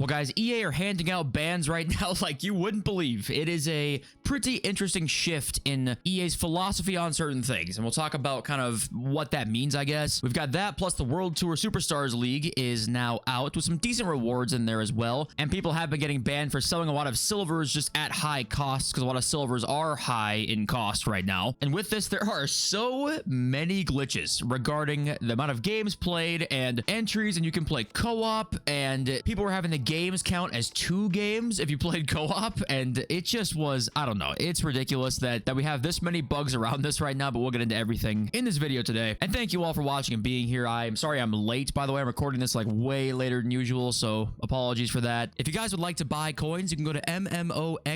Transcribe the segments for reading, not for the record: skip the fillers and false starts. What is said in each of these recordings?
Well, guys, EA are handing out bans right now like you wouldn't believe. It is a pretty interesting shift in EA's philosophy on certain things, and we'll talk about kind of what that means, I guess. We've got that, plus the World Tour Superstars League is now out with some decent rewards in there as well, and people have been getting banned for selling a lot of silvers just at high costs, because a lot of silvers are high in cost right now. And with this, there are so many glitches regarding the amount of games played and entries, and you can play co-op, and people were having the games count as 2 games if you played co-op, and it just was, I don't know, it's ridiculous that we have this many bugs around this right now, but we'll get into everything in this video today. And thank you all for watching and being here. I'm sorry I'm late, by the way. I'm recording this like way later than usual, so apologies for that. If you guys would like to buy coins, you can go to MMOXP.com.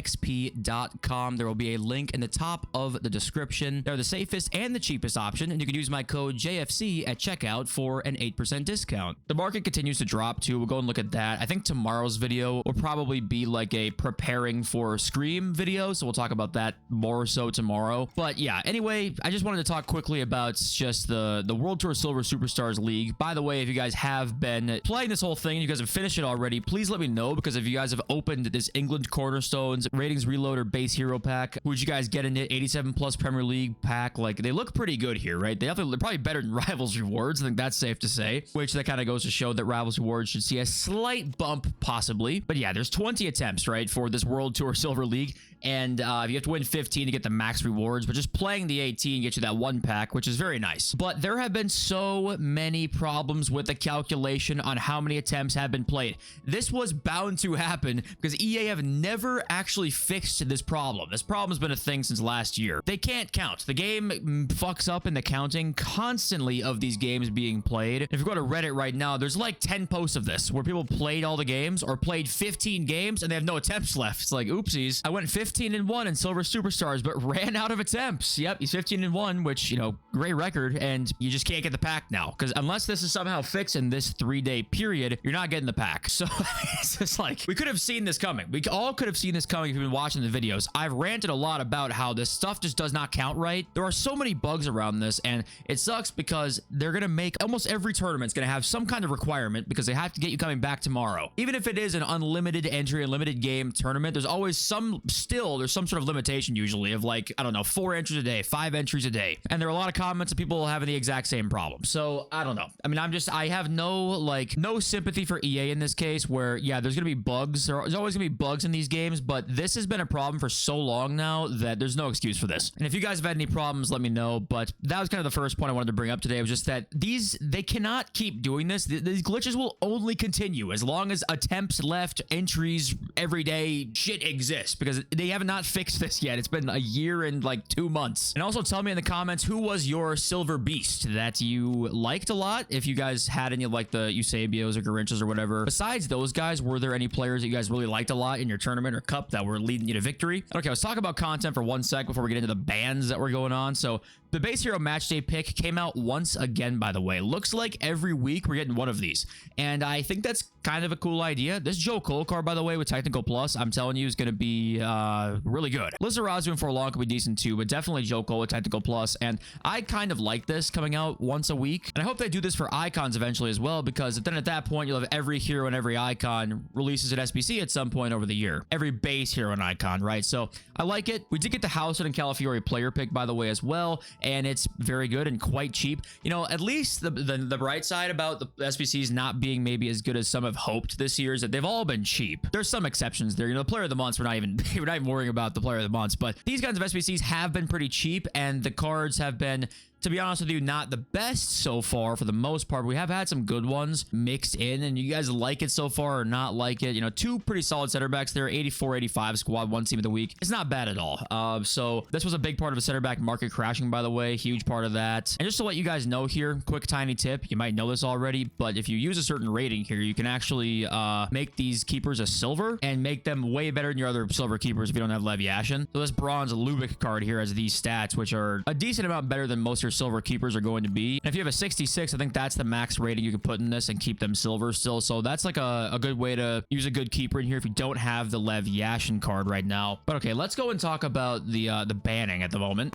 There will be a link in the top of the description. They're the safest and the cheapest option, and you can use my code JFC at checkout for an 8% discount. The market continues to drop too. We'll go and look at that. I think tomorrow's video will probably be like a preparing for Scream video, so we'll talk about that more so tomorrow. But yeah, anyway, I just wanted to talk quickly about just the World Tour Silver Superstars League. By the way, if you guys have been playing this whole thing and you guys have finished it already, please let me know, because if you guys have opened this England Cornerstones Ratings Reload or Base Hero pack, would you guys get in it? 87 plus Premier League pack, like they look pretty good here, right? They're probably better than Rivals Rewards. I think that's safe to say, which that kind of goes to show that Rivals Rewards should see a slight bump possibly. But yeah, there's 20 attempts, right, for this World Tour Silver League, and you have to win 15 to get the max rewards, but just playing the 18 gets you that 1 pack, which is very nice. But there have been so many problems with the calculation on how many attempts have been played. This was bound to happen because EA have never actually fixed this problem. This problem's been a thing since last year. They can't count. The game fucks up in the counting constantly of these games being played. If you go to Reddit right now, there's like 10 posts of this where people played all the games or played 15 games and they have no attempts left. It's like, oopsies. I went 15-1 in Silver Superstars, but ran out of attempts. Yep, he's 15-1, which, you know, great record, and you just can't get the pack now, because unless this is somehow fixed in this 3-day period, you're not getting the pack. So it's just like, we could have seen this coming. We all could have seen this coming if you've been watching the videos. I've ranted a lot about how this stuff just does not count right. There are so many bugs around this, and it sucks because they're going to make almost every tournament's going to have some kind of requirement because they have to get you coming back tomorrow. Even if it is an unlimited entry, unlimited game tournament, there's always there's some sort of limitation usually of like, I don't know, 4 entries a day, 5 entries a day. And there are a lot of comments of people having the exact same problem. So I don't know. I mean, I have no sympathy for EA in this case, where yeah, there's going to be bugs. There's always going to be bugs in these games, but this has been a problem for so long now that there's no excuse for this. And if you guys have had any problems, let me know. But that was kind of the first point I wanted to bring up today, was just that they cannot keep doing this. These glitches will only continue as long as attempts left, entries, everyday shit exists, because they have not fixed this yet. It's been a year and like 2 months. And also tell me in the comments, who was your silver beast that you liked a lot? If you guys had any of like the Eusebios or Garinchas or whatever. Besides those guys, were there any players that you guys really liked a lot in your tournament or cup that were leading you to victory? Okay, let's talk about content for 1 sec before we get into the bans that were going on. So the base hero match day pick came out once again, by the way. Looks like every week we're getting one of these, and I think that's kind of a cool idea. This Joe Cole card, by the way, with Technical Plus, I'm telling you, is going to be really good. Lizarazu and Forlong could be decent too, but definitely Joe Cole with Technical Plus, and I kind of like this coming out once a week, and I hope they do this for icons eventually as well, because then at that point you'll have every hero and every icon releases at SBC at some point over the year. Every base hero and icon, right? So I like it. We did get the Housewood and Calafiore player pick, by the way, as well, and it's very good and quite cheap. You know, at least the bright side about the SBCs not being maybe as good as some have hoped this year is that they've all been cheap. There's some exceptions there. You know, the player of the months, we're not even worrying about the player of the months, but these kinds of SBCs have been pretty cheap, and the cards have been, to be honest with you, not the best so far for the most part. We have had some good ones mixed in, and you guys like it so far or not like it. You know, 2 pretty solid center backs there, 84, 85 squad, 1 team of the week. It's not bad at all. So this was a big part of the center back market crashing, by the way, huge part of that. And just to let you guys know here, quick tiny tip, you might know this already, but if you use a certain rating here, you can actually make these keepers a silver and make them way better than your other silver keepers if you don't have Lev Yashin. So this bronze Lubick card here has these stats, which are a decent amount better than most of your silver keepers are going to be. And if you have a 66, I think that's the max rating you can put in this and keep them silver still. So that's like a good way to use a good keeper in here if you don't have the Lev Yashin card right now. But okay, let's go and talk about the banning at the moment.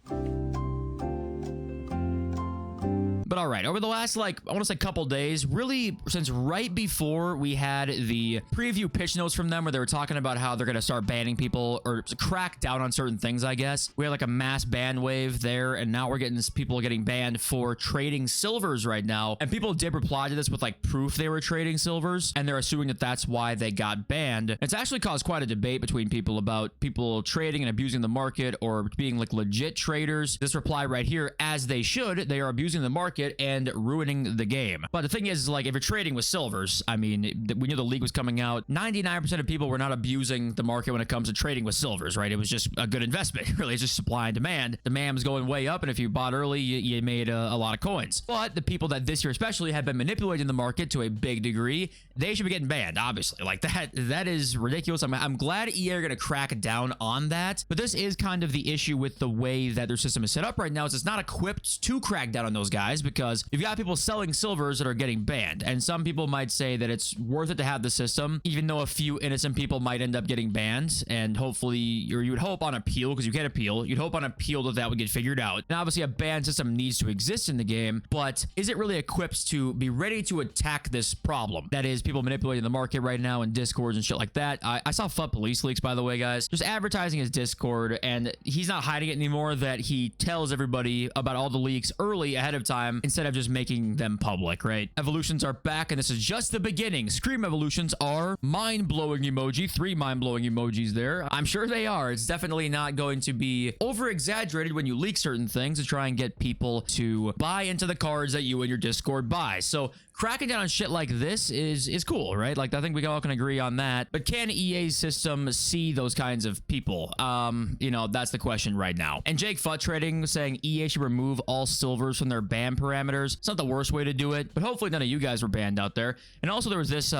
But all right, over the last, like, I want to say couple days, really since right before we had the preview pitch notes from them where they were talking about how they're going to start banning people or crack down on certain things, I guess. We had like a mass ban wave there, and now we're getting people getting banned for trading silvers right now. And people did reply to this with like proof they were trading silvers, and they're assuming that that's why they got banned. It's actually caused quite a debate between people about people trading and abusing the market or being like legit traders. This reply right here, as they should, they are abusing the market and ruining the game. But the thing is, like, if you're trading with silvers, I mean, we knew the league was coming out. 99% of people were not abusing the market when it comes to trading with silvers, right? It was just a good investment. Really, it's just supply and demand. Demand was going way up, and if you bought early, you made a lot of coins. But the people that this year especially have been manipulating the market to a big degree, they should be getting banned, obviously. Like, that is ridiculous. I'm glad EA are going to crack down on that, but this is kind of the issue with the way that their system is set up right now, is it's not equipped to crack down on those guys, because you've got people selling silvers that are getting banned, and some people might say that it's worth it to have the system, even though a few innocent people might end up getting banned, and hopefully, or you would hope on appeal, because you can appeal, you'd hope on appeal that would get figured out. And obviously a ban system needs to exist in the game, but is it really equipped to be ready to attack this problem? That is people manipulating the market right now in Discords and shit like that. I saw FUT Police leaks, by the way, guys, just advertising his Discord, and he's not hiding it anymore, that he tells everybody about all the leaks early ahead of time instead of just making them public, right? Evolutions are back, and this is just the beginning. Scream evolutions are mind-blowing emoji. 3 mind-blowing emojis there. I'm sure they are. It's definitely not going to be over-exaggerated when you leak certain things to try and get people to buy into the cards that you and your Discord buy. So cracking down on shit like this is cool, right? Like, I think we all can agree on that. But can EA's system see those kinds of people? You know, that's the question right now. And Jake Futt Trading saying EA should remove all silvers from their ban parameters. It's not the worst way to do it, but hopefully none of you guys were banned out there. And also there was this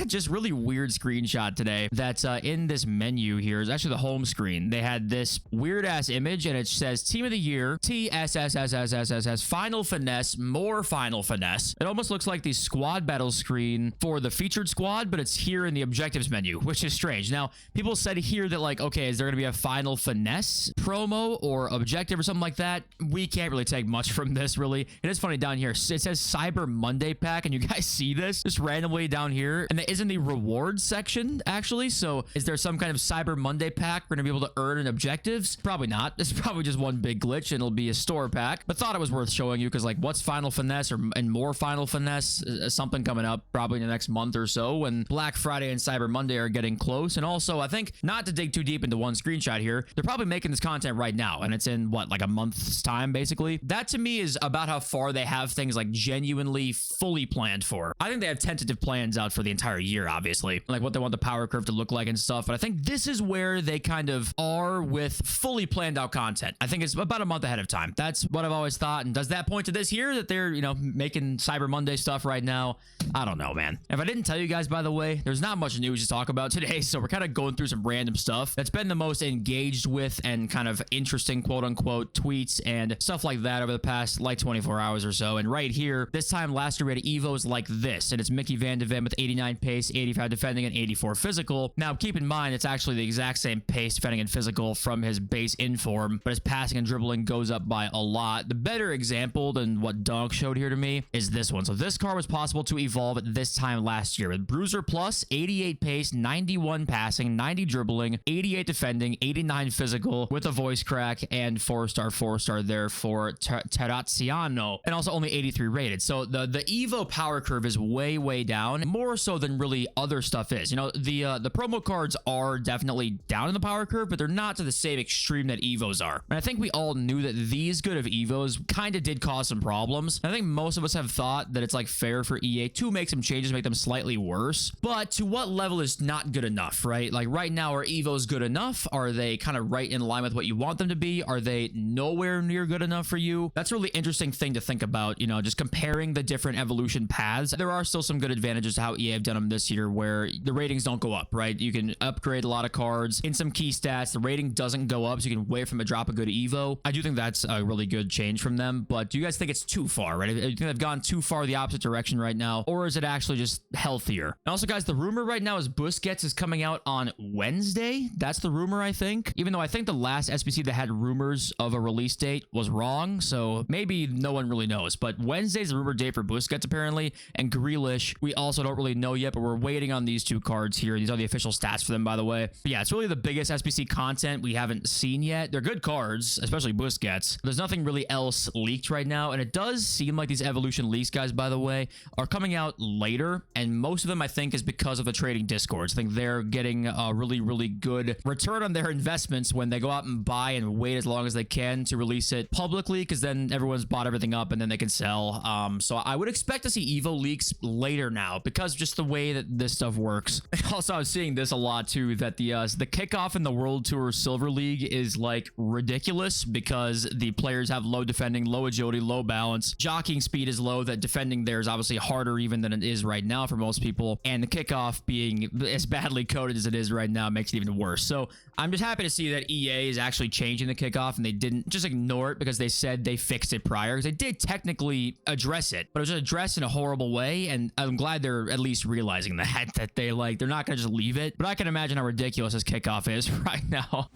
just really weird screenshot today that's in this menu here. It's actually the home screen. They had this weird ass image, and it says Team of the Year, TSSSSSSS, Final Finesse, more Final Finesse. It almost looks like the squad battle screen for the featured squad, but it's here in the objectives menu, which is strange. Now, people said here that, like, okay, is there gonna be a Final Finesse promo or objective or something like that? We can't really take much from this, really. It is funny down here. It says Cyber Monday pack, and you guys see this just randomly down here, and that is in the rewards section, actually. So is there some kind of Cyber Monday pack we're gonna be able to earn in objectives? Probably not. It's probably just one big glitch, and it'll be a store pack, but thought it was worth showing you, because, like, what's Final Finesse and more Final Finesse? Something coming up probably in the next month or so when Black Friday and Cyber Monday are getting close. And also, I think, not to dig too deep into one screenshot here, they're probably making this content right now, and it's in what, like a month's time, basically. That to me is about how far they have things like genuinely fully planned for. I think they have tentative plans out for the entire year, obviously, like what they want the power curve to look like and stuff. But I think this is where they kind of are with fully planned out content. I think it's about a month ahead of time. That's what I've always thought. And does that point to this here, that they're, you know, making Cyber Monday stuff right now? I don't know, man. If I didn't tell you guys, by the way, there's not much news to talk about today, so we're kind of going through some random stuff that's been the most engaged with and kind of interesting, quote unquote, tweets and stuff like that over the past like 24 hours or so. And right here, this time last year we had Evos like this, and it's Mickey Van de Ven with 89 pace, 85 defending, and 84 physical. Now, keep in mind, it's actually the exact same pace defending and physical from his base inform, but his passing and dribbling goes up by a lot. The better example than what Dunk showed here to me is this one. So this car was possible to evolve at this time last year with Bruiser Plus, 88 pace, 91 passing, 90 dribbling, 88 defending, 89 physical with a voice crack, and 4-star there for Terraziano, and also only 83 rated. So the Evo power curve is way down, more so than really other stuff is. You know, the promo cards are definitely down in the power curve, but they're not to the same extreme that Evos are. And I think we all knew that these good of Evos kind of did cause some problems. I think most of us have thought that it's like fair for EA to make some changes, make them slightly worse, but to what level is not good enough, right? Like right now, are Evos good enough? Are they kind of right in line with what you want them to be? Are they nowhere near good enough for you? That's a really interesting thing to think about, you know, just comparing the different evolution paths. There are still some good advantages to how EA have done them this year, where the ratings don't go up, right? You can upgrade a lot of cards in some key stats. The rating doesn't go up, so you can wait from a drop a good Evo. I do think that's a really good change from them, but do you guys think it's too far, right? Do you think they've gone too far the opposite direction? direction right now, or is it actually just healthier? And also, guys, the rumor right now is Busquets is coming out on Wednesday. That's the rumor, I think. Even though I think the last SBC that had rumors of a release date was wrong, so maybe no one really knows. But Wednesday's the rumor date for Busquets, apparently, and Grealish, we also don't really know yet, but we're waiting on these two cards here. These are the official stats for them, by the way. But yeah, it's really the biggest SBC content we haven't seen yet. They're good cards, especially Busquets. There's nothing really else leaked right now, and it does seem like these evolution leaks, guys, by the way, are coming out later, and most of them, I think, is because of the trading discords. I think they're getting a really, really good return on their investments when they go out and buy and wait as long as they can to release it publicly, because then everyone's bought everything up and then they can sell. So I would expect to see Evo leaks later now, because just the way that this stuff works. Also, I was seeing this a lot too, that the kickoff in the World Tour Silver League is like ridiculous because the players have low defending, low agility, low balance. Jockeying speed is low, that defending there is obviously harder even than it is right now for most people. And the kickoff being as badly coded as it is right now makes it even worse. So I'm just happy to see that EA is actually changing the kickoff and they didn't just ignore it because they said they fixed it prior, because they did technically address it, but it was addressed in a horrible way. And I'm glad they're at least realizing that they're not going to just leave it. But I can imagine how ridiculous this kickoff is right now.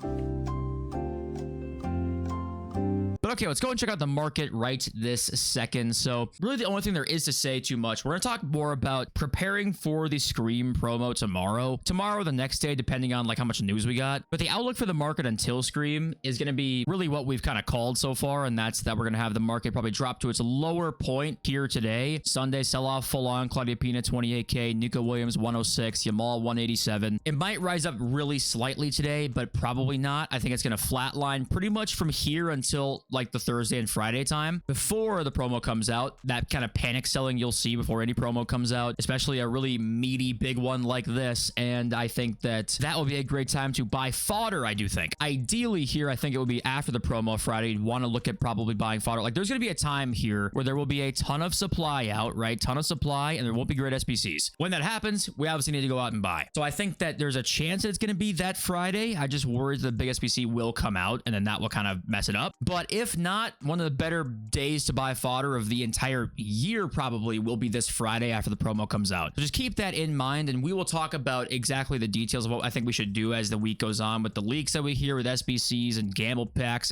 But okay, let's go and check out the market right this second. So really the only thing there is to say too much. We're going to talk more about preparing for the Scream promo tomorrow. Tomorrow, the next day, depending on like how much news we got. But the outlook for the market until Scream is going to be really what we've kind of called so far. And that's that we're going to have the market probably drop to its lower point here today. Sunday sell-off full on. Claudia Pina, 28K. Nico Williams, 106. Yamal, 187. It might rise up really slightly today, but probably not. I think it's going to flatline pretty much from here until like the Thursday and Friday time before the promo comes out. That kind of panic selling you'll see before any promo comes out, especially a really meaty big one like this. And I think that will be a great time to buy fodder. I do think ideally here, I think it would be after the promo Friday. You'd want to look at probably buying fodder. Like there's going to be a time here where there will be a ton of supply out, right? Ton of supply, and there won't be great SBCs. When that happens, we obviously need to go out and buy. So I think that there's a chance that it's going to be that Friday. I just worry the big SBC will come out and then that will kind of mess it up. But if not, one of the better days to buy fodder of the entire year probably will be this Friday after the promo comes out. So just keep that in mind, and we will talk about exactly the details of what I think we should do as the week goes on with the leaks that we hear with SBCs and gamble packs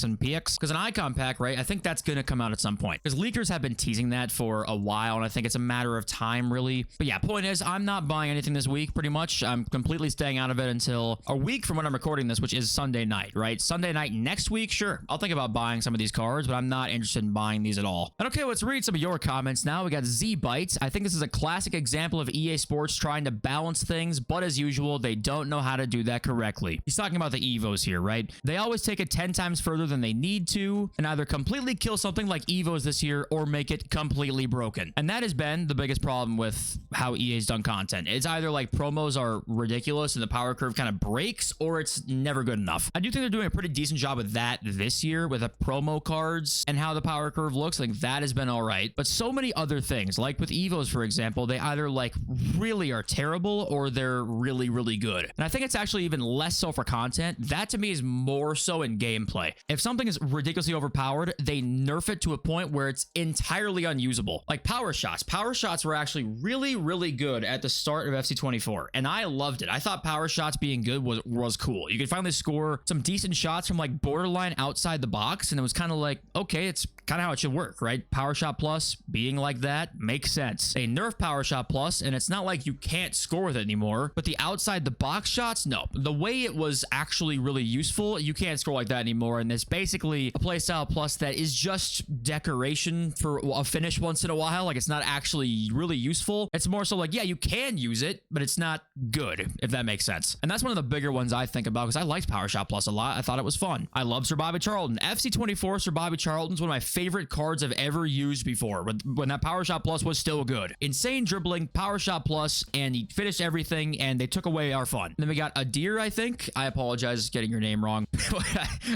and picks. Because an icon pack, right? I think that's going to come out at some point, because leakers have been teasing that for a while, and I think it's a matter of time, really. But yeah, point is, I'm not buying anything this week, pretty much. I'm completely staying out of it until a week from when I'm recording this, which is Sunday night, right? Sunday night next week, sure, I'll think about buying some of these cards, but I'm not interested in buying these at all. And okay, let's read some of your comments now. We got Z Bites. I think this is a classic example of EA Sports trying to balance things, but as usual, they don't know how to do that correctly. He's talking about the Evos here, right? They always take it 10 times further than they need to, and either completely kill something like Evos this year or make it completely broken. And that has been the biggest problem with how EA's done content. It's either like promos are ridiculous and the power curve kind of breaks, or it's never good enough. I do think they're doing a pretty decent job with that this year with a promo cards and how the power curve looks. Like that has been all right, but so many other things, like with Evos, for example, they either like really are terrible or they're really, really good. And I think it's actually even less so for content. That to me is more so in gameplay. If something is ridiculously overpowered, they nerf it to a point where it's entirely unusable. Like power shots. Power shots were actually really, really good at the start of FC24, and I loved it. I thought power shots being good was cool. You could finally score some decent shots from like borderline outside the box, and it was kind of like, okay, it's kind of how it should work, right? Power Shot Plus being like that makes sense. They nerf Power Shot Plus, and it's not like you can't score with it anymore, but the outside the box shots, no. The way it was actually really useful, you can't score like that anymore, and it's basically a playstyle plus that is just decoration for a finish once in a while. Like it's not actually really useful. It's more so like, yeah, you can use it, but it's not good, if that makes sense. And that's one of the bigger ones I think about, because I liked Power Shot Plus a lot. I thought it was fun. I love Sir Bobby Charlton. FC24 Sir Bobby Charlton's one of my favorite cards I've ever used before, when that Power Shot Plus was still good. Insane dribbling, Power Shot Plus, and he finished everything, and they took away our fun. And then we got Adir, I think. I apologize getting your name wrong.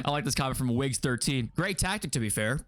I like this comment from Wiggs13. Great tactic, to be fair.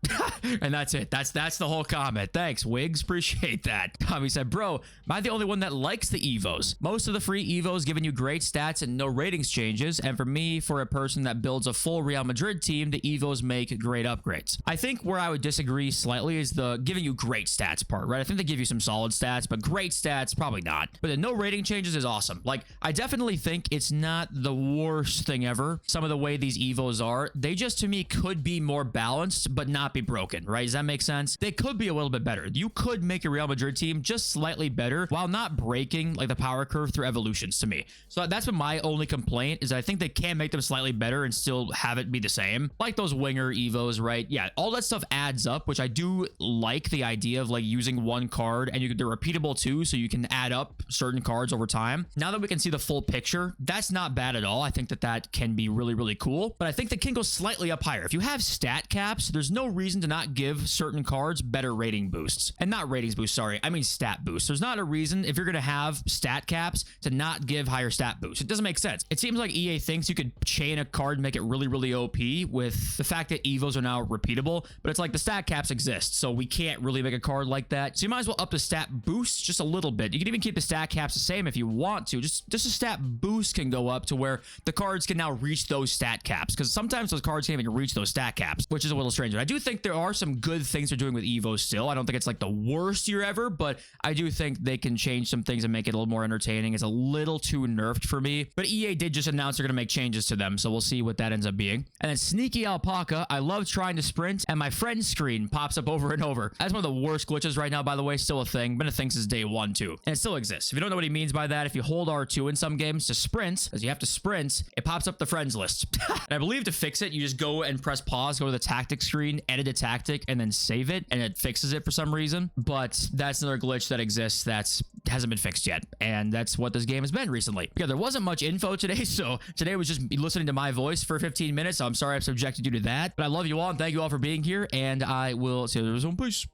And that's it. That's the whole comment. Thanks, Wiggs. Appreciate that. He said, bro, am I the only one that likes the Evos? Most of the free Evos giving you great stats and no ratings changes, and for me, for a person that builds a full Real Madrid team, the Evos evos make great upgrades. I think where I would disagree slightly is the giving you great stats part, right? I think they give you some solid stats, but great stats, probably not. But the no rating changes is awesome. Like, I definitely think it's not the worst thing ever. Some of the way these evos are, they just, to me, could be more balanced, but not be broken, right? Does that make sense? They could be a little bit better. You could make your Real Madrid team just slightly better while not breaking like the power curve through evolutions to me. So that's been my only complaint, is I think they can make them slightly better and still have it be the same. Like those winger evos, right? Yeah, all that stuff adds up, which I do like the idea of like using one card, and they're repeatable too, so you can add up certain cards over time. Now that we can see the full picture, that's not bad at all. I think that can be really, really cool, but I think they can go slightly up higher. If you have stat caps, there's no reason to not give certain cards better rating boosts. And not ratings boosts, sorry, I mean stat boosts. There's not a reason, if you're going to have stat caps, to not give higher stat boosts. It doesn't make sense. It seems like EA thinks you could chain a card and make it really, really OP with the fact that evos are now repeatable, but it's like the stat caps exist, so we can't really make a card like that. So you might as well up the stat boost just a little bit. You can even keep the stat caps the same if you want to. Just a stat boost can go up to where the cards can now reach those stat caps, because sometimes those cards can't even reach those stat caps, which is a little strange. I do think there are some good things they're doing with evos still. I don't think it's like the worst year ever, but I do think they can change some things and make it a little more entertaining. It's a little too nerfed for me, but EA did just announce they're going to make changes to them, so we'll see what that ends up being. And then Sneaky Alpaca, I love trying to sprint, and my friend screen pops up over and over. That's one of the worst glitches right now, by the way. Still a thing. Been a thing since day one, too. And it still exists. If you don't know what he means by that, if you hold R2 in some games to sprint, as you have to sprint, it pops up the friends list. And I believe to fix it, you just go and press pause, go to the tactic screen, edit a tactic, and then save it, and it fixes it for some reason. But that's another glitch that exists that hasn't been fixed yet, and that's what this game has been recently. Yeah, there wasn't much info today, so today was just listening to my voice for 15 minutes, so I'm sorry I've subjected you to that. But I love you all, and thank you all for being here, and I will see you soon. Peace.